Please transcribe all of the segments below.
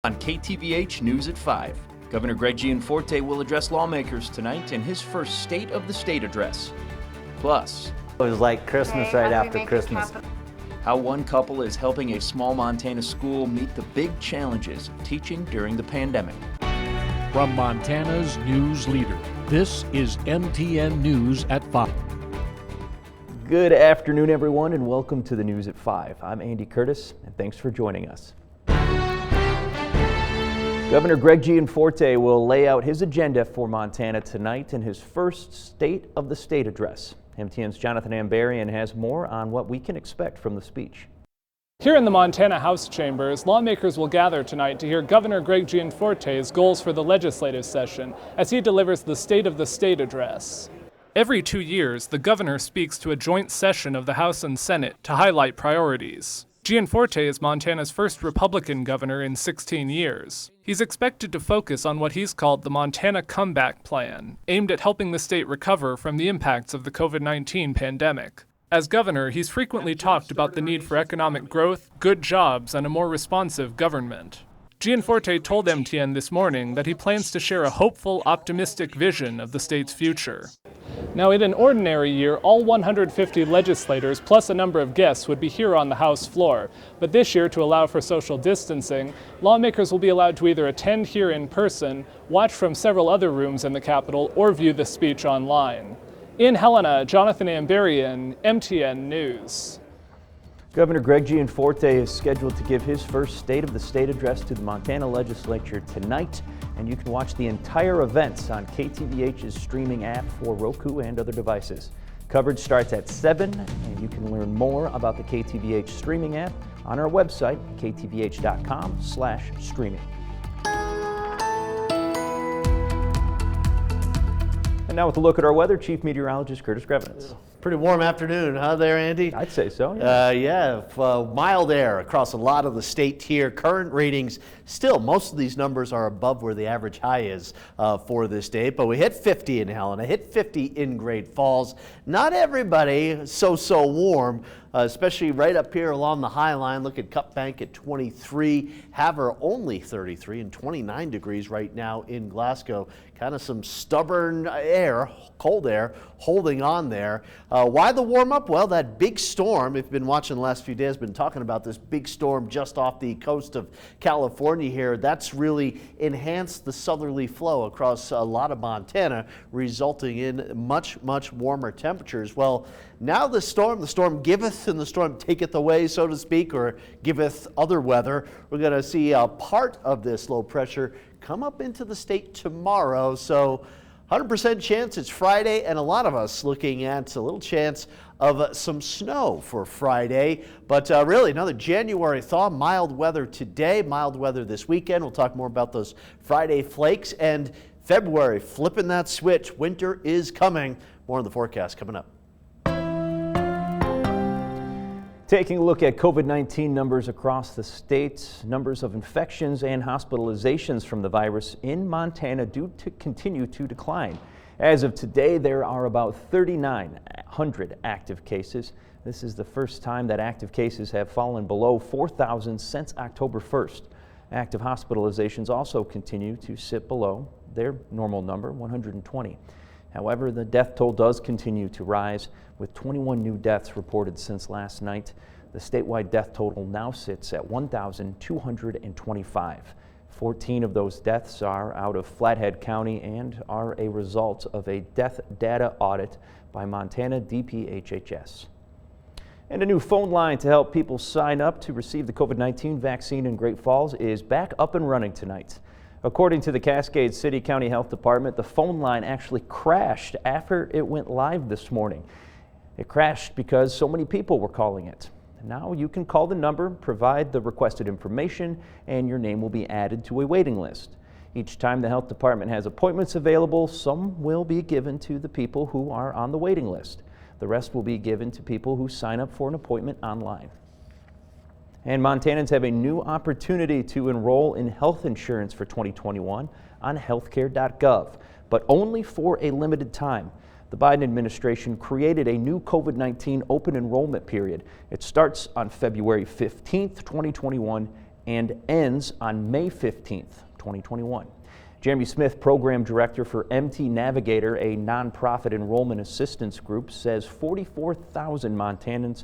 On KTVH News at 5, Governor Greg Gianforte will address lawmakers tonight in his first State of the State address. Plus, it was like Christmas right after Christmas. How one couple is helping a small Montana school meet the big challenges of teaching during the pandemic. From Montana's news leader, this is MTN News at 5. Good afternoon, everyone, and welcome to the News at 5. I'm Andy Curtis, and thanks for joining us. Governor Greg Gianforte will lay out his agenda for Montana tonight in his first State of the State address. MTN's Jonathan Ambarian has more on what we can expect from the speech. Here in the Montana House chambers, lawmakers will gather tonight to hear Governor Greg Gianforte's goals for the legislative session as he delivers the State of the State address. Every 2 years, the governor speaks to a joint session of the House and Senate to highlight priorities. Gianforte is Montana's first Republican governor in 16 years. He's expected to focus on what he's called the Montana Comeback Plan, aimed at helping the state recover from the impacts of the COVID-19 pandemic. As governor, he's frequently talked about the need for economic growth, good jobs, and a more responsive government. Gianforte told MTN this morning that he plans to share a hopeful, optimistic vision of the state's future. Now, in an ordinary year, all 150 legislators plus a number of guests would be here on the House floor. But this year, to allow for social distancing, lawmakers will be allowed to either attend here in person, watch from several other rooms in the Capitol, or view the speech online. In Helena, Jonathan Ambarian, MTN News. Governor Greg Gianforte is scheduled to give his first State of the State address to the Montana legislature tonight, and you can watch the entire events on KTVH's streaming app for Roku and other devices. Coverage starts at 7, and you can learn more about the KTVH streaming app on our website, ktvh.com/streaming. And now with a look at our weather, Chief Meteorologist Curtis Revenants. Pretty warm afternoon, huh there, Andy? I'd say so, yeah. Mild air across a lot of the state here. Current readings, still, most of these numbers are above where the average high is for this day, but we hit 50 in Helena, hit 50 in Great Falls. Not everybody so warm, especially right up here along the High Line. Look at Cut Bank at 23, Havre only 33, and 29 degrees right now in Glasgow. Kind of some stubborn air, cold air, holding on there. Why the warm up? Well, that big storm, if you've been watching the last few days, been talking about this big storm just off the coast of California here. That's really enhanced the southerly flow across a lot of Montana, resulting in much warmer temperatures. Well, now the storm giveth and the storm taketh away, so to speak, or giveth other weather. We're going to see a part of this low pressure come up into the state tomorrow. So 100% chance it's Friday, and a lot of us looking at a little chance of some snow for Friday. But really another January thaw, mild weather today, mild weather this weekend. We'll talk more about those Friday flakes, and February flipping that switch. Winter is coming. More on the forecast coming up. Taking a look at COVID-19 numbers across the state, numbers of infections and hospitalizations from the virus in Montana do continue to decline. As of today, there are about 3,900 active cases. This is the first time that active cases have fallen below 4,000 since October 1st. Active hospitalizations also continue to sit below their normal number, 120. However, the death toll does continue to rise, with 21 new deaths reported since last night. The statewide death total now sits at 1,225. 14 of those deaths are out of Flathead County and are a result of a death data audit by Montana DPHHS. And a new phone line to help people sign up to receive the COVID-19 vaccine in Great Falls is back up and running tonight. According to the Cascade City County Health Department, the phone line actually crashed after it went live this morning. It crashed because so many people were calling it. Now you can call the number, provide the requested information, and your name will be added to a waiting list. Each time the health department has appointments available, some will be given to the people who are on the waiting list. The rest will be given to people who sign up for an appointment online. And Montanans have a new opportunity to enroll in health insurance for 2021 on healthcare.gov, but only for a limited time. The Biden administration created a new COVID-19 open enrollment period. It starts on February 15th, 2021, and ends on May 15th, 2021. Jeremy Smith, Program Director for MT Navigator, a nonprofit enrollment assistance group, says 44,000 Montanans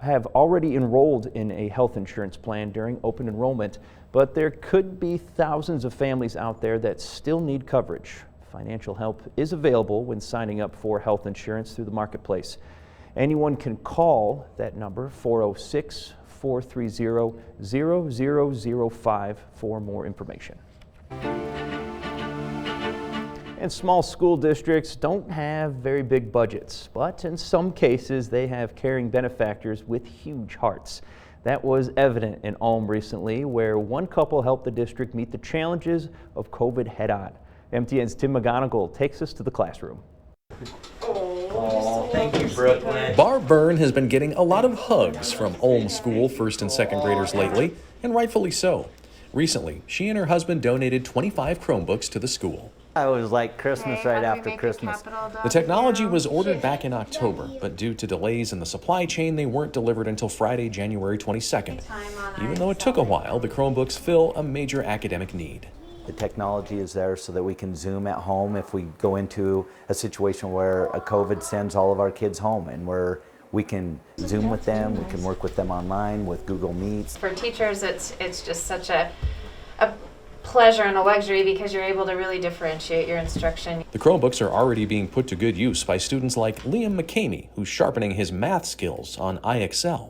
have already enrolled in a health insurance plan during open enrollment, but there could be thousands of families out there that still need coverage. Financial help is available when signing up for health insurance through the marketplace. Anyone can call that number, 406-430-0005, for more information. And small school districts don't have very big budgets, but in some cases they have caring benefactors with huge hearts. That was evident in Ulm recently, where one couple helped the district meet the challenges of COVID head-on. MTN's Tim McGonigal takes us to the classroom. Thank you, Brooklyn. Barb Byrne has been getting a lot of hugs from Ulm School first and second graders lately, and rightfully so. Recently, she and her husband donated 25 Chromebooks to the school. It was like Christmas right after Christmas. The technology was ordered back in October, but due to delays in the supply chain, they weren't delivered until Friday, January 22nd. Even though it took a while, the Chromebooks fill a major academic need. The technology is there so that we can Zoom at home if we go into a situation where a COVID sends all of our kids home, and where we can Zoom with them, we can work with them online with Google Meets. For teachers, it's just such a pleasure and a luxury because you're able to really differentiate your instruction. The Chromebooks are already being put to good use by students like Liam McCamey, who's sharpening his math skills on iExcel.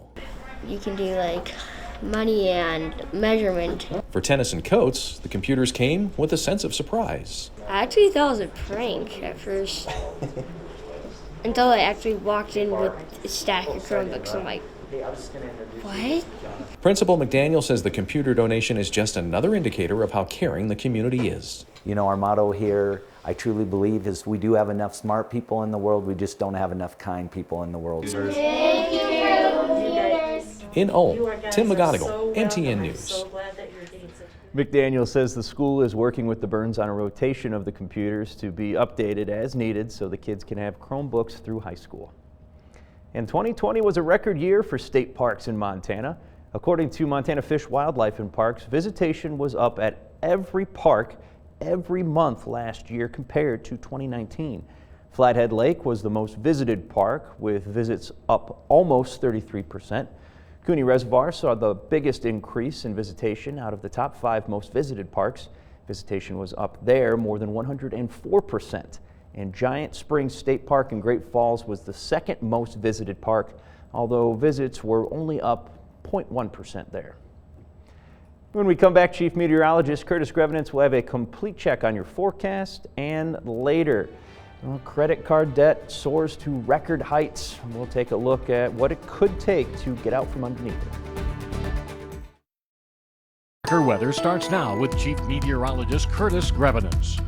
You can do like money and measurement. For Tennyson Coates, the computers came with a sense of surprise. I actually thought it was a prank at first. Until I actually walked in with a stack of Chromebooks. I'm like, what? Principal McDaniel says the computer donation is just another indicator of how caring the community is. You know, our motto here, I truly believe, is we do have enough smart people in the world, we just don't have enough kind people in the world. In Ulm, Tim McGonigal, MTN News. McDaniel says the school is working with the Burns on a rotation of the computers to be updated as needed so the kids can have Chromebooks through high school. And 2020 was a record year for state parks in Montana. According to Montana Fish, Wildlife and Parks, visitation was up at every park every month last year compared to 2019. Flathead Lake was the most visited park, with visits up almost 33%. Cooney Reservoir saw the biggest increase in visitation out of the top 5 most visited parks. Visitation was up there more than 104%. And Giant Springs State Park in Great Falls was the second most visited park, although visits were only up 0.1% there. When we come back, Chief Meteorologist Curtis Revenants will have a complete check on your forecast, and later, credit card debt soars to record heights. We'll take a look at what it could take to get out from underneath it. Her weather starts now with Chief Meteorologist Curtis Revenants.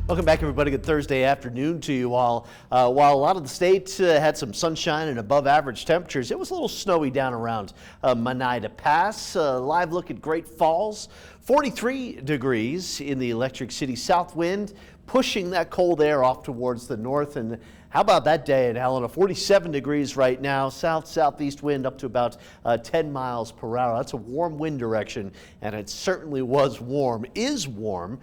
Welcome back, everybody. Good Thursday afternoon to you all. While a lot of the state had some sunshine and above average temperatures, it was a little snowy down around Monida Pass. Live look at Great Falls, 43 degrees in the Electric City. South wind pushing that cold air off towards the north. And how about that day in Helena? 47 degrees right now. South-southeast wind up to about 10 miles per hour. That's a warm wind direction, and it certainly is warm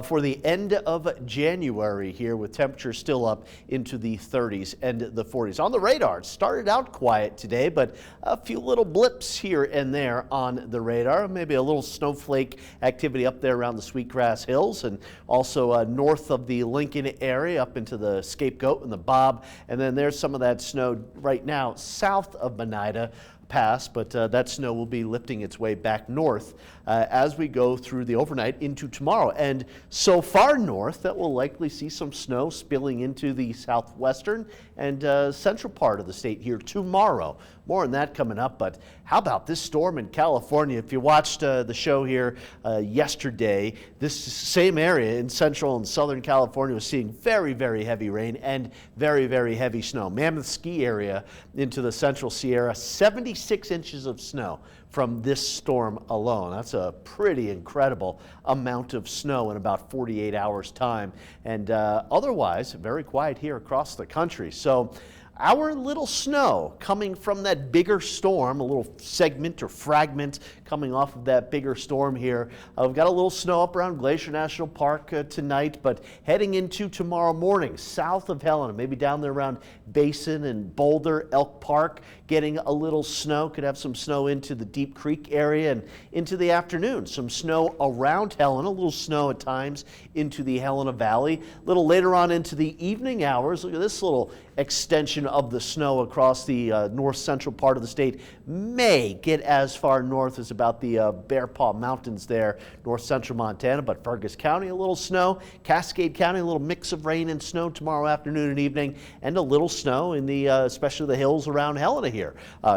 for the end of January here, with temperatures still up into the 30s and the 40s. On the radar, it started out quiet today, but a few little blips here and there on the radar. Maybe a little snowflake activity up there around the Sweetgrass Hills, and also north of the Lincoln area up into the Scapegoat and the Bob. And then there's some of that snow right now south of Monida Pass, but that snow will be lifting its way back north as we go through the overnight into tomorrow. And so far north that we'll likely see some snow spilling into the southwestern and central part of the state here tomorrow. More on that coming up, but how about this storm in California? If you watched the show here yesterday, this same area in central and southern California was seeing very, very heavy rain and very, very heavy snow. Mammoth Ski area into the central Sierra, 76 inches of snow from this storm alone. That's a pretty incredible amount of snow in about 48 hours time. And otherwise, very quiet here across the country. So our little snow coming from that bigger storm, a little segment or fragment coming off of that bigger storm here. We've got a little snow up around Glacier National Park tonight, but heading into tomorrow morning, south of Helena, maybe down there around Basin and Boulder, Elk Park, getting a little snow. Could have some snow into the Deep Creek area and into the afternoon. Some snow around Helena, a little snow at times into the Helena Valley. A little later on into the evening hours, look at this little extension of the snow across the north central part of the state. May get as far north as about the Bear Paw Mountains there, north central Montana, but Fergus County, a little snow. Cascade County, a little mix of rain and snow tomorrow afternoon and evening, and a little snow in the especially the hills around Helena here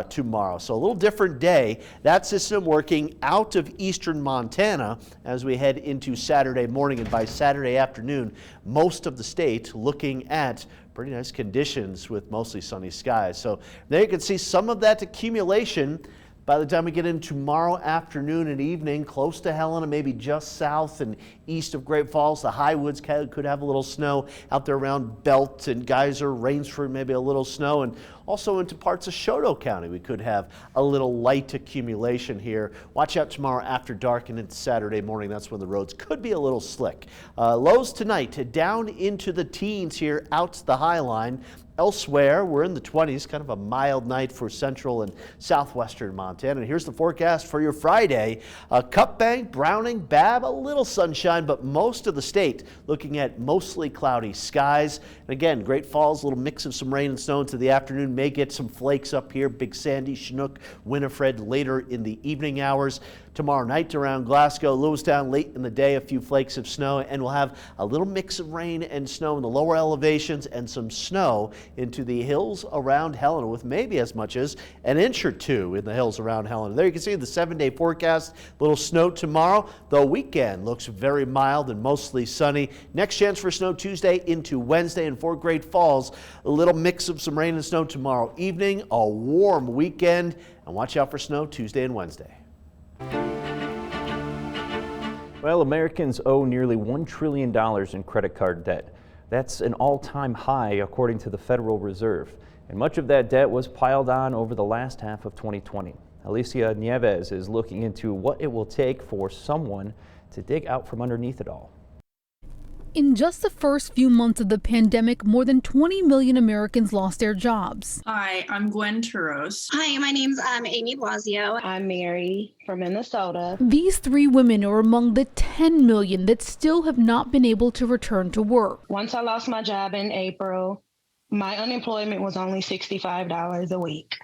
tomorrow. So a little different day. That system working out of eastern Montana as we head into Saturday morning, and by Saturday afternoon, most of the state looking at pretty nice conditions with mostly sunny skies. So there you can see some of that accumulation by the time we get in tomorrow afternoon and evening, close to Helena, maybe just south and east of Great Falls. The high woods could have a little snow out there around Belt and Geyser, Rainsford, maybe a little snow, and also into parts of Choteau County. We could have a little light accumulation here. Watch out tomorrow after dark and into Saturday morning. That's when the roads could be a little slick. Lows tonight down into the teens here out the High Line. Elsewhere, we're in the 20s, kind of a mild night for central and southwestern Montana. And here's the forecast for your Friday. Cut Bank, Browning, Babb, a little sunshine, but most of the state looking at mostly cloudy skies. And again, Great Falls, a little mix of some rain and snow into the afternoon. May get some flakes up here. Big Sandy, Chinook, Winifred later in the evening hours. Tomorrow night around Glasgow, Lewistown late in the day, a few flakes of snow, and we'll have a little mix of rain and snow in the lower elevations and some snow into the hills around Helena with maybe as much as an inch or two in the hills around Helena. There you can see the 7-day forecast. Little snow tomorrow. The weekend looks very mild and mostly sunny. Next chance for snow Tuesday into Wednesday, and for Great Falls, a little mix of some rain and snow tomorrow evening. A warm weekend, and watch out for snow Tuesday and Wednesday. Well, Americans owe nearly $1 trillion in credit card debt. That's an all-time high, according to the Federal Reserve. And much of that debt was piled on over the last half of 2020. Alicia Nieves is looking into what it will take for someone to dig out from underneath it all. In just the first few months of the pandemic, more than 20 million Americans lost their jobs. Hi, I'm Gwen Turos. Hi, my name's Amy Blasio. I'm Mary from Minnesota. These three women are among the 10 million that still have not been able to return to work. Once I lost my job in April, my unemployment was only $65 a week.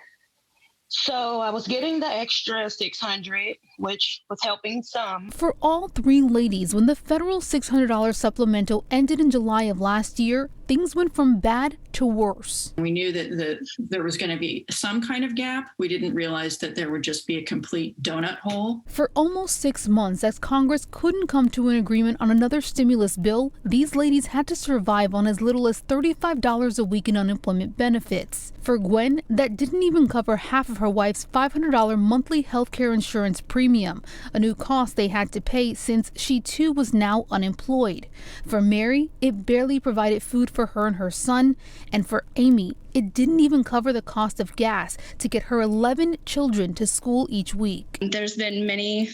So I was getting the extra $600, which was helping some. For all three ladies, when the federal $600 supplemental ended in July of last year, things went from bad to worse. We knew that there was going to be some kind of gap. We didn't realize that there would just be a complete donut hole. For almost 6 months, as Congress couldn't come to an agreement on another stimulus bill, these ladies had to survive on as little as $35 a week in unemployment benefits. For Gwen, that didn't even cover half of her wife's $500 monthly health care insurance premium, a new cost they had to pay since she too was now unemployed. For Mary, it barely provided food for her and her son, and for Amy, it didn't even cover the cost of gas to get her 11 children to school each week. There's been many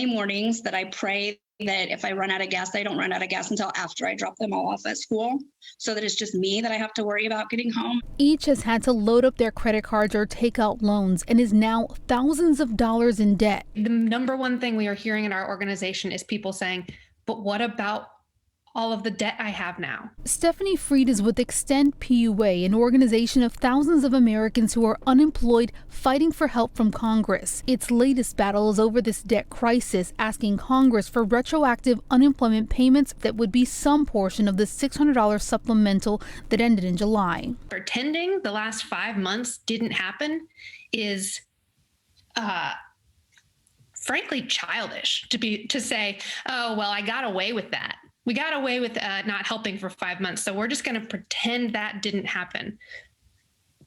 mornings that I pray that if I run out of gas, I don't run out of gas until after I drop them all off at school, so that it's just me that I have to worry about getting home. Each has had to load up their credit cards or take out loans and is now thousands of dollars in debt. The number one thing we are hearing in our organization is people saying, but what about all of the debt I have now? Stephanie Freed is with Extend PUA, an organization of thousands of Americans who are unemployed fighting for help from Congress. Its latest battle is over this debt crisis, asking Congress for retroactive unemployment payments that would be some portion of the $600 supplemental that ended in July. Pretending the last 5 months didn't happen is frankly childish to say, oh, well, I got away with that. We got away with not helping for 5 months, so we're just going to pretend that didn't happen.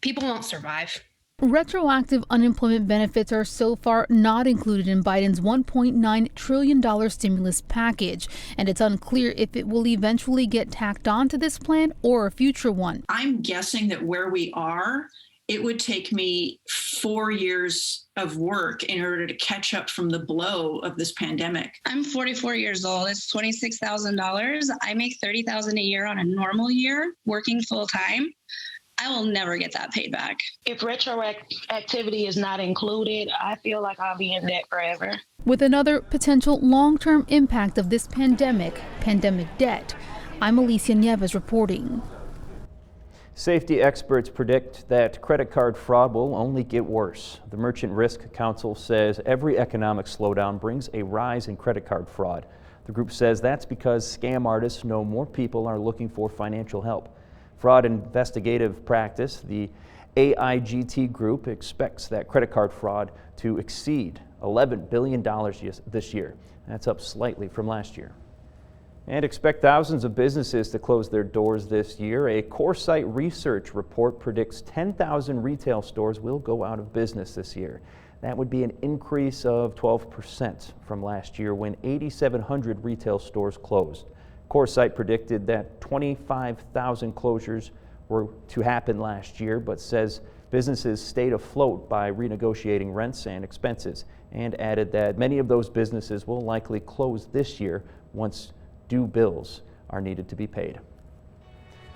People won't survive. Retroactive unemployment benefits are so far not included in Biden's $1.9 trillion stimulus package, and it's unclear if it will eventually get tacked onto this plan or a future one. I'm guessing that where we are, it would take me 4 years of work in order to catch up from the blow of this pandemic. I'm 44 years old. It's $26,000. I make $30,000 a year on a normal year, working full time. I will never get that paid back. If retroactivity is not included, I feel like I'll be in debt forever. With another potential long-term impact of this pandemic debt, I'm Alicia Nieves reporting. Safety experts predict that credit card fraud will only get worse. The Merchant Risk Council says every economic slowdown brings a rise in credit card fraud. The group says that's because scam artists know more people are looking for financial help. Fraud investigative practice, the AIGT group expects that credit card fraud to exceed $11 billion this year. That's up slightly from last year. And expect thousands of businesses to close their doors this year. A CoreSite research report predicts 10,000 retail stores will go out of business this year. That would be an increase of 12% from last year when 8,700 retail stores closed. CoreSite predicted that 25,000 closures were to happen last year, but says businesses stayed afloat by renegotiating rents and expenses, and added that many of those businesses will likely close this year once due bills are needed to be paid.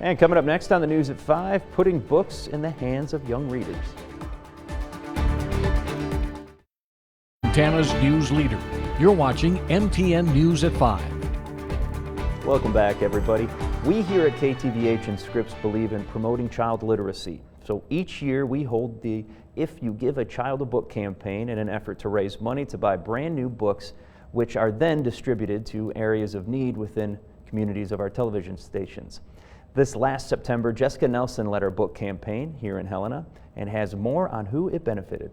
And coming up next on the news at 5, putting books in the hands of young readers. Montana's news leader. You're watching MTN News at 5. Welcome back, everybody. We here at KTVH and Scripps believe in promoting child literacy. So each year we hold the If You Give a Child a Book campaign in an effort to raise money to buy brand new books, which are then distributed to areas of need within communities of our television stations. This last September, Jessica Nelson led our book campaign here in Helena and has more on who it benefited.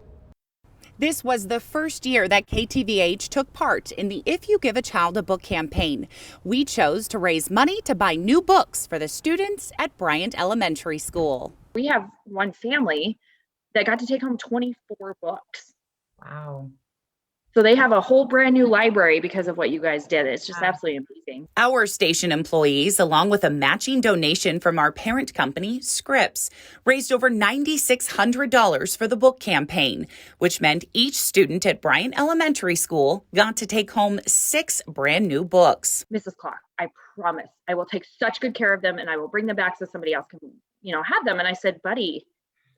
This was the first year that KTVH took part in the If You Give a Child a Book campaign. We chose to raise money to buy new books for the students at Bryant Elementary School. We have one family that got to take home 24 books. Wow. So they have a whole brand new library because of what you guys did. It's just absolutely amazing. Our station employees, along with a matching donation from our parent company, Scripps, raised over $9,600 for the book campaign, which meant each student at Bryant Elementary School got to take home 6 brand new books. Mrs. Clark, I promise I will take such good care of them and I will bring them back so somebody else can, have them. And I said, buddy,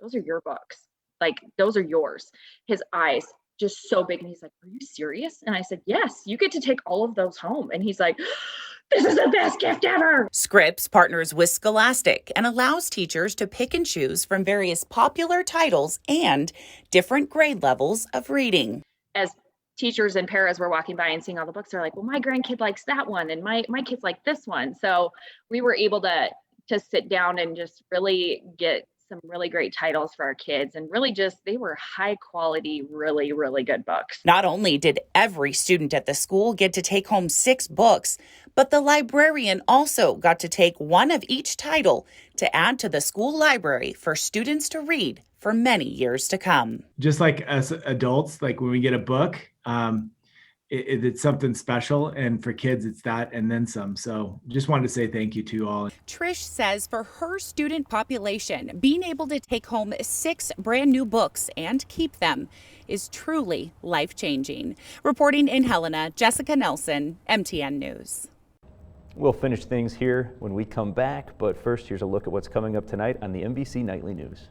those are your books. Like, those are yours. His eyes just so big. And he's like, are you serious? And I said, yes, you get to take all of those home. And he's like, this is the best gift ever. Scripps partners with Scholastic and allows teachers to pick and choose from various popular titles and different grade levels of reading. As teachers and paras were walking by and seeing all the books, they're like, well, my grandkid likes that one. And my kids like this one. So we were able to sit down and just really get some really great titles for our kids, and really they were high quality, really, really good books. Not only did every student at the school get to take home 6 books, but the librarian also got to take one of each title to add to the school library for students to read for many years to come. Just like us adults, like when we get a book, it's something special, and for kids it's that and then some. So just wanted to say thank you to all. Trish says for her student population, being able to take home 6 brand new books and keep them is truly life-changing. Reporting in Helena, Jessica Nelson, MTN News. We'll finish things here when we come back, but first here's a look at what's coming up tonight on the NBC Nightly News.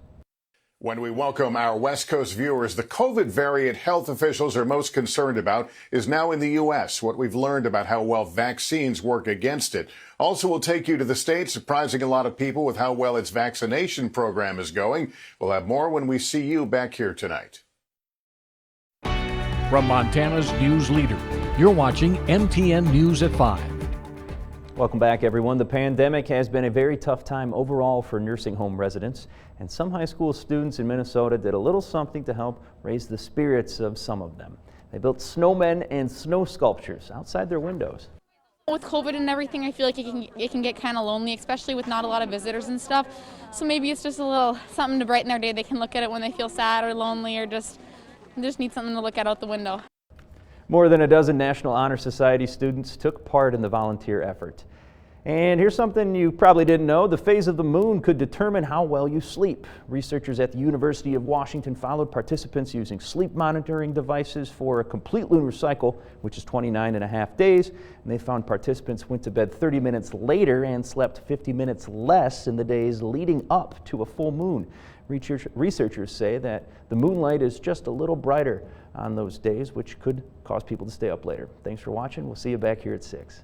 When we welcome our West Coast viewers, the COVID variant health officials are most concerned about is now in the U.S., what we've learned about how well vaccines work against it. Also, we'll take you to the state, surprising a lot of people with how well its vaccination program is going. We'll have more when we see you back here tonight. From Montana's news leader, you're watching MTN News at 5. Welcome back, everyone. The pandemic has been a very tough time overall for nursing home residents, and some high school students in Minnesota did a little something to help raise the spirits of some of them. They built snowmen and snow sculptures outside their windows. With COVID and everything, I feel like it can get kind of lonely, especially with not a lot of visitors and stuff. So maybe it's just a little something to brighten their day. They can look at it when they feel sad or lonely or just need something to look at out the window. More than a dozen National Honor Society students took part in the volunteer effort. And here's something you probably didn't know. The phase of the moon could determine how well you sleep. Researchers at the University of Washington followed participants using sleep monitoring devices for a complete lunar cycle, which is 29.5 days. And they found participants went to bed 30 minutes later and slept 50 minutes less in the days leading up to a full moon. Researchers say that the moonlight is just a little brighter on those days, which could cause people to stay up later. Thanks for watching. We'll see you back here at 6.